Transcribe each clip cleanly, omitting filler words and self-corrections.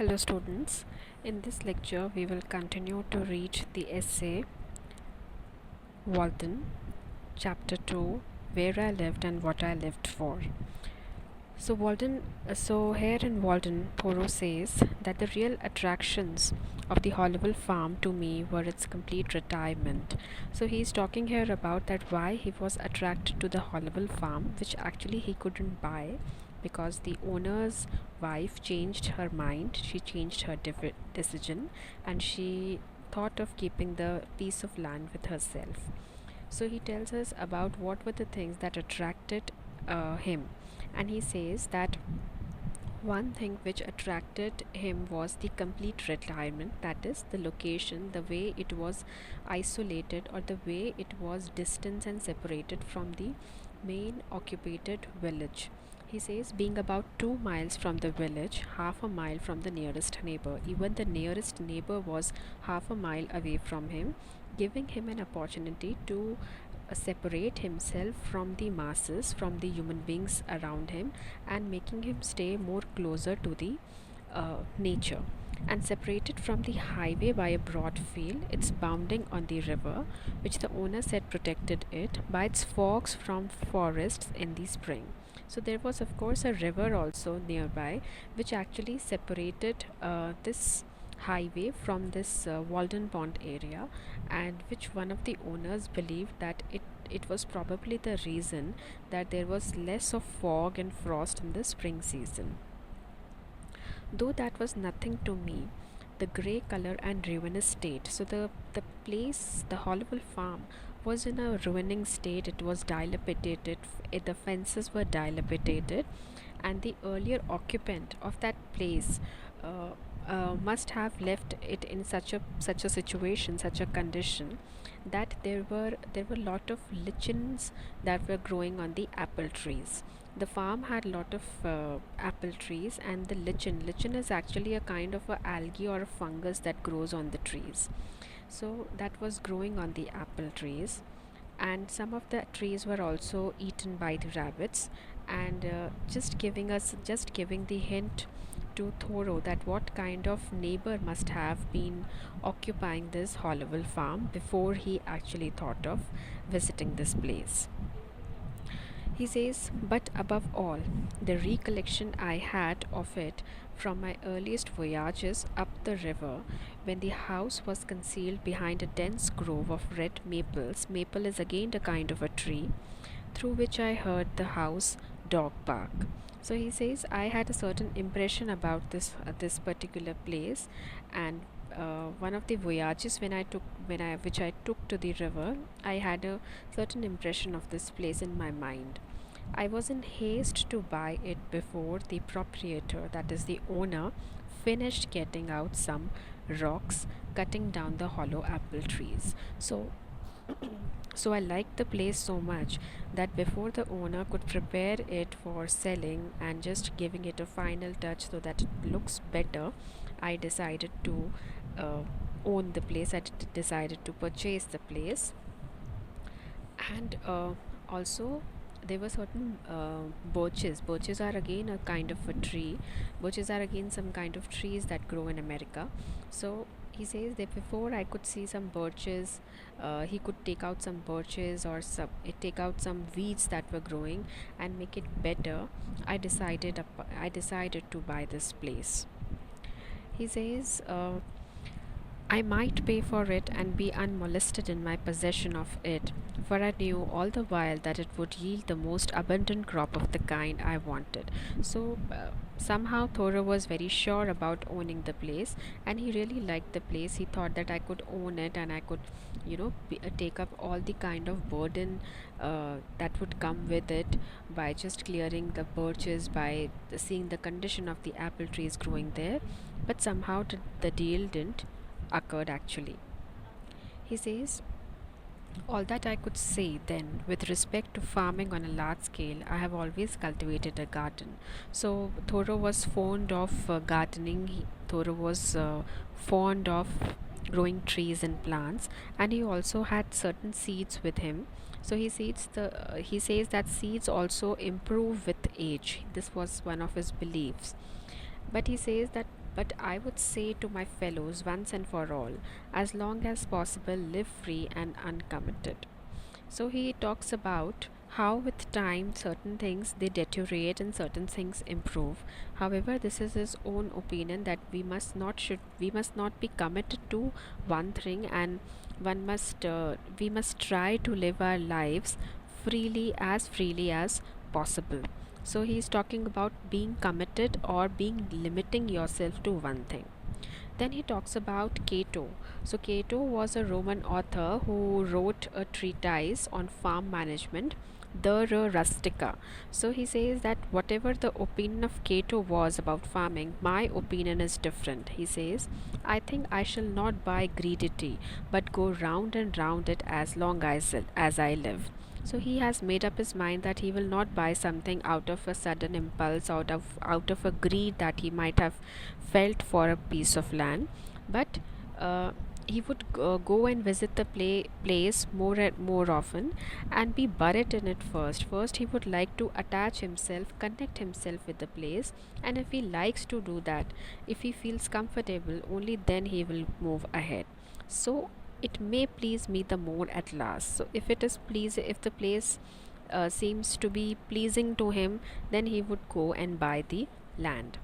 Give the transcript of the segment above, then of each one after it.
Hello students, in this lecture we will continue to read the essay Walden, chapter 2, Where I Lived and What I Lived For. So here in Walden, Thoreau says that the real attractions of the Hollowell farm to me were its complete retirement. So he's talking here about that why he was attracted to the Hollowell farm, which actually he couldn't buy because the owner's wife changed her mind. She changed her decision, and she thought of keeping the piece of land with herself. So he tells us about what were the things that attracted him, and he says that one thing which attracted him was the complete retirement, that is, the location, the way it was isolated, or the way it was distanced and separated from the main occupied village. He says, being about 2 miles from the village, half a mile from the nearest neighbor, even the nearest neighbor was half a mile away from him, giving him an opportunity to separate himself from the masses, from the human beings around him, and making him stay more closer to the nature. And separated from the highway by a broad field, it's bounding on the river, which the owner said protected it by its forks from forests in the spring. So there was, of course, a river also nearby, which actually separated this highway from this Walden Pond area, and which one of the owners believed that it was probably the reason that there was less of fog and frost in the spring season. Though that was nothing to me, the grey color and ruinous state. So the place, the Hollowell farm, was in a ruining state. It was dilapidated. The fences were dilapidated, and the earlier occupant of that place must have left it in such a situation, such a condition, that there were a lot of lichens that were growing on the apple trees. The farm had a lot of apple trees, and the lichen is actually a kind of a algae or a fungus that grows on the trees. So that was growing on the apple trees, and some of the trees were also eaten by the rabbits, and just giving the hint to Thoreau that what kind of neighbor must have been occupying this Hollowell farm before he actually thought of visiting this place. He says, but above all, the recollection I had of it from my earliest voyages up the river, when the house was concealed behind a dense grove of red maples. Maple is again a kind of a tree, through which I heard the house dog bark. So he says, I had a certain impression about this particular place, and one of the voyages which I took to the river, I had a certain impression of this place in my mind. I was in haste to buy it before the proprietor, that is the owner, finished getting out some rocks, cutting down the hollow apple trees. So I liked the place so much that before the owner could prepare it for selling and just giving it a final touch so that it looks better, I decided to own the place. Decided to purchase the place, and also there were certain birches are again a kind of a tree. Birches are again some kind of trees that grow in America. So he says that before I could see some birches, he could take out some birches or take out some weeds that were growing and make it better. I decided to buy this place. He says, I might pay for it and be unmolested in my possession of it, for I knew all the while that it would yield the most abundant crop of the kind I wanted. So somehow Thoreau was very sure about owning the place, and he really liked the place. He thought that I could own it, and I could, take up all the kind of burden that would come with it by just clearing the birches, by seeing the condition of the apple trees growing there. But somehow the deal didn't occurred actually. He says, all that I could say then with respect to farming on a large scale, I have always cultivated a garden. So Thoreau was fond of gardening. Thoreau was fond of growing trees and plants, and he also had certain seeds with him. So he says that seeds also improve with age. This was one of his beliefs. But he says that But I would say to my fellows once and for all, as long as possible, live free and uncommitted. So he talks about how with time certain things they deteriorate and certain things improve. However, this is his own opinion that we must not be committed to one thing, and one must we must try to live our lives freely as possible. So he is talking about being committed or being limiting yourself to one thing. Then he talks about Cato. So, Cato was a Roman author who wrote a treatise on farm management, De Re Rustica. So, he says that whatever the opinion of Cato was about farming, my opinion is different. He says, I think I shall not buy greedity, but go round and round it as long as I live. So he has made up his mind that he will not buy something out of a sudden impulse, out of a greed that he might have felt for a piece of land, but he would go and visit the place more and more often and be buried in it first. First, he would like to attach himself, connect himself with the place, and if he likes to do that, if he feels comfortable, only then he will move ahead. So it may please me the more at last. So if the place seems to be pleasing to him, then he would go and buy the land.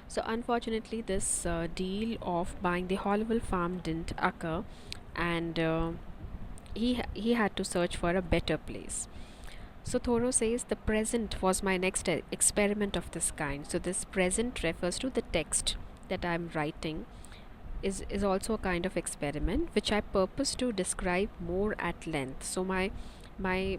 So unfortunately, this deal of buying the Hollowell farm didn't occur, and he had to search for a better place. So Thoreau says the present was my next experiment of this kind. So this present refers to the text that I am writing, is also a kind of experiment which I purpose to describe more at length. So my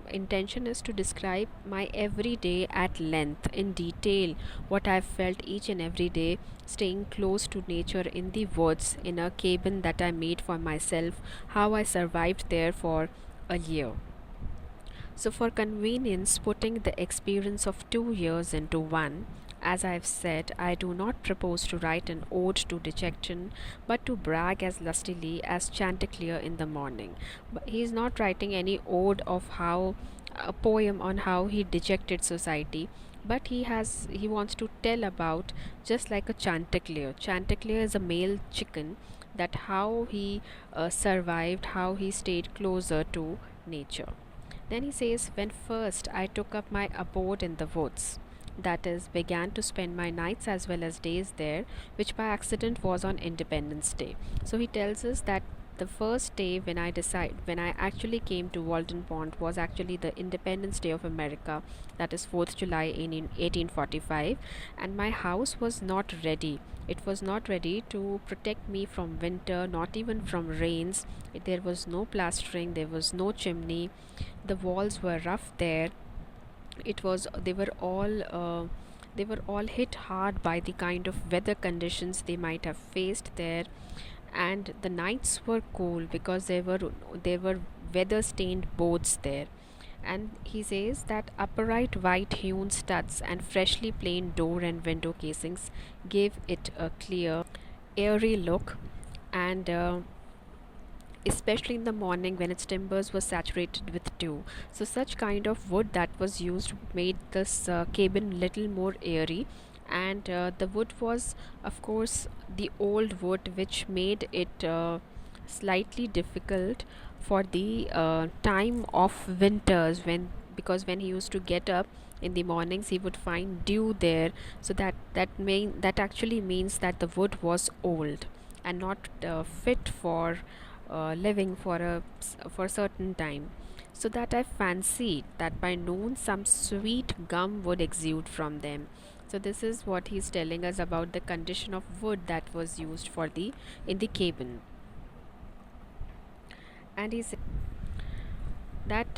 intention is to describe my everyday at length in detail, what I've felt each and every day, staying close to nature in the woods in a cabin that I made for myself, how I survived there for a year. So, for convenience, putting the experience of 2 years into one, as I have said, I do not propose to write an ode to dejection, but to brag as lustily as Chanticleer in the morning. But he is not writing any ode of how a poem on how he dejected society, but he wants to tell about just like a Chanticleer. Chanticleer is a male chicken, that how he survived, how he stayed closer to nature. Then he says, when first I took up my abode in the woods, that is, began to spend my nights as well as days there, which by accident was on Independence Day. So he tells us that the first day when I actually came to Walden Pond was actually the Independence Day of America, that is 4th July in 1845, and my house was not ready. It was not ready to protect me from winter, not even from rains. There was no plastering, there was no chimney, the walls were rough there. It was they were all hit hard by the kind of weather conditions they might have faced there, and the nights were cool because there were weather stained boards there. And he says that upright white hewn studs and freshly planed door and window casings gave it a clear airy look, and especially in the morning when its timbers were saturated with dew. So such kind of wood that was used made this cabin little more airy, and the wood was, of course, the old wood, which made it slightly difficult for the time of winters, when because when he used to get up in the mornings he would find dew there. So that actually means that the wood was old and not fit for living for a certain time. So that I fancied that by noon some sweet gum would exude from them. So this is what he's telling us about the condition of wood that was used for the in the cabin. And he said that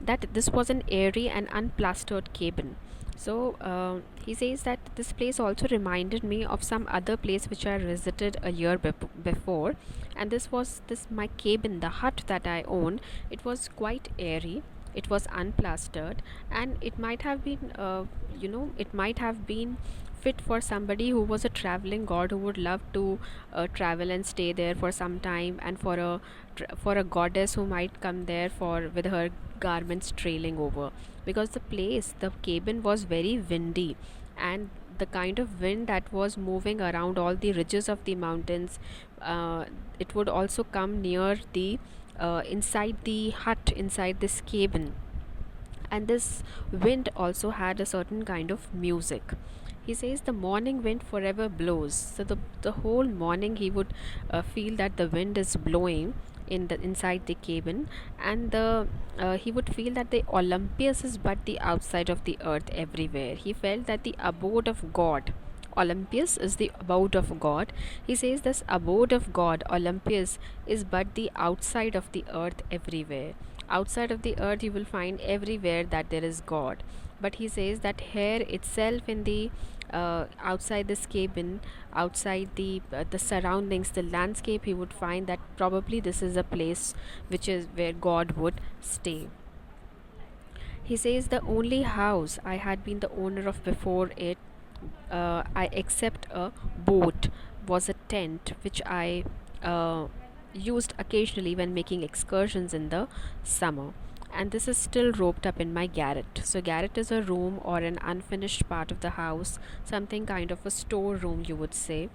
that this was an airy and unplastered cabin. So he says that this place also reminded me of some other place which I visited a year before, and this was this my cabin, the hut that I owned. It was quite airy. It was unplastered, and it might have been, it might have been fit for somebody who was a traveling god who would love to travel and stay there for some time, and for a goddess who might come there for with her garments trailing over, because the cabin was very windy. and the kind of wind that was moving around all the ridges of the mountains, uh, it would also come near the inside the hut, inside this cabin. And this wind also had a certain kind of music. He says the morning wind forever blows. So the whole morning he would feel that the wind is blowing in the inside the cabin, and the he would feel that the Olympus is but the outside of the earth everywhere. He felt that the abode of God, Olympus is the abode of God. He says this abode of God, Olympus, is but the outside of the earth everywhere. Outside of the earth, you will find everywhere that there is God. But he says that here itself, in the outside this cabin, outside the surroundings, the landscape, he would find that probably this is a place which is where God would stay. He says the only house I had been the owner of before it, I except a boat, was a tent which I used occasionally when making excursions in the summer. And this is still roped up in my garret. So, garret is a room or an unfinished part of the house, something kind of a storeroom, you would say.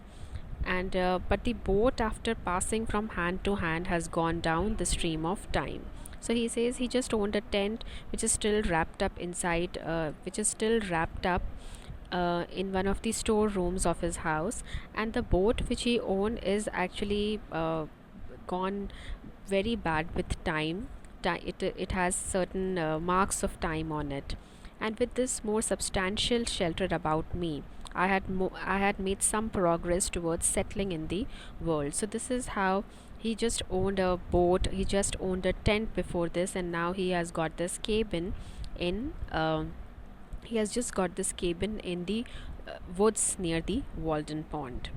And but the boat, after passing from hand to hand, has gone down the stream of time. So he says he just owned a tent which is still wrapped up inside, which is still wrapped up in one of the storerooms of his house, and the boat which he owned is actually gone very bad with time. It has certain marks of time on it, and with this more substantial shelter about me, I had made some progress towards settling in the world. So this is how he just owned a boat, he just owned a tent before this, and now he has got this cabin in. He has just got this cabin in the woods near the Walden pond.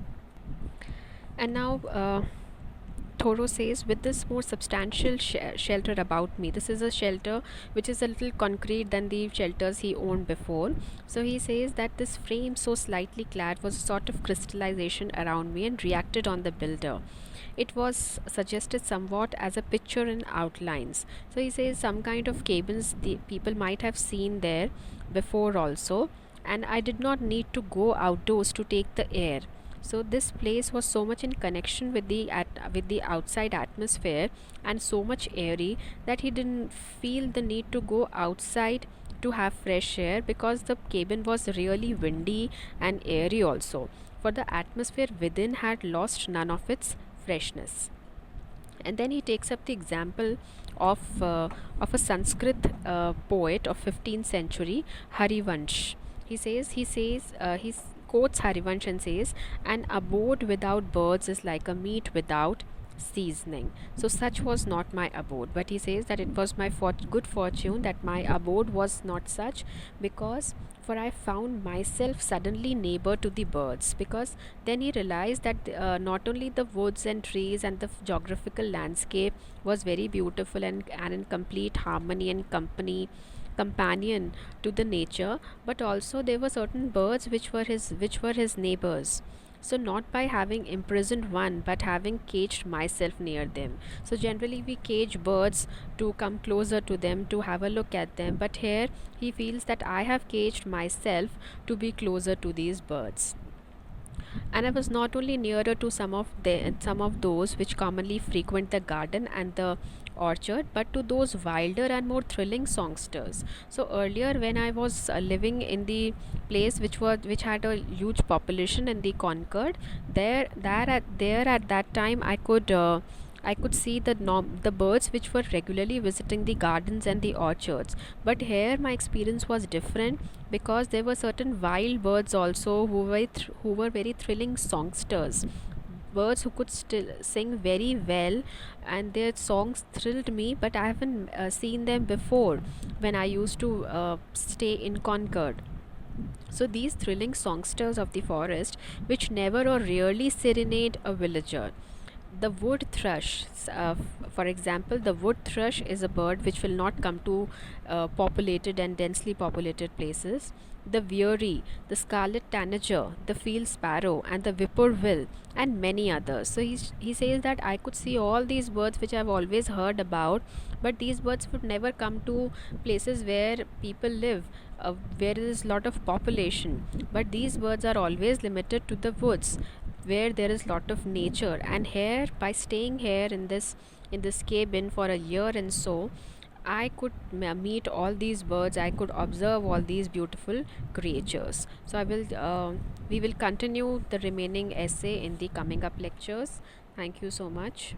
And now Thoreau says, with this more substantial shelter about me, this is a shelter which is a little concrete than the shelters he owned before. So he says that this frame, so slightly clad, was a sort of crystallization around me and reacted on the builder. It was suggested somewhat as a picture in outlines. So he says some kind of cabins the people might have seen there before also, and I did not need to go outdoors to take the air. So this place was so much in connection with with the outside atmosphere and so much airy that he didn't feel the need to go outside to have fresh air, because the cabin was really windy and airy also, for the atmosphere within had lost none of its freshness. And then he takes up the example of a Sanskrit poet of 15th century, Harivansh. He quotes Harivansh and says, "An abode without birds is like a meat without seasoning." So such was not my abode, but he says that it was my good fortune that my abode was not such, because for I found myself suddenly neighbor to the birds. Because then he realized that not only the woods and trees and the geographical landscape was very beautiful and in complete harmony and companion to the nature, but also there were certain birds which were his neighbors. So not by having imprisoned one, but having caged myself near them. So generally we cage birds to come closer to them, to have a look at them, but here he feels that I have caged myself to be closer to these birds. And I was not only nearer to some of those which commonly frequent the garden and the orchard, but to those wilder and more thrilling songsters. So earlier, when I was living in the place which had a huge population in the Concord, there at that time I could see the birds which were regularly visiting the gardens and the orchards. But here my experience was different, because there were certain wild birds also who were very thrilling songsters. Birds who could still sing very well, and their songs thrilled me. But I haven't seen them before when I used to stay in Concord. So these thrilling songsters of the forest, which never or rarely serenade a villager. The wood thrush, for example, the wood thrush is a bird which will not come to populated and densely populated places. The veery, the scarlet tanager, the field sparrow, and the whippoorwill, and many others. So he says that I could see all these birds which I've always heard about, but these birds would never come to places where people live. where there is lot of population, but these birds are always limited to the woods where there is lot of nature. And here, by staying here in this cabin for a year and so, I could meet all these birds. I could observe all these beautiful creatures. So I will we will continue the remaining essay in the coming up lectures. Thank you so much.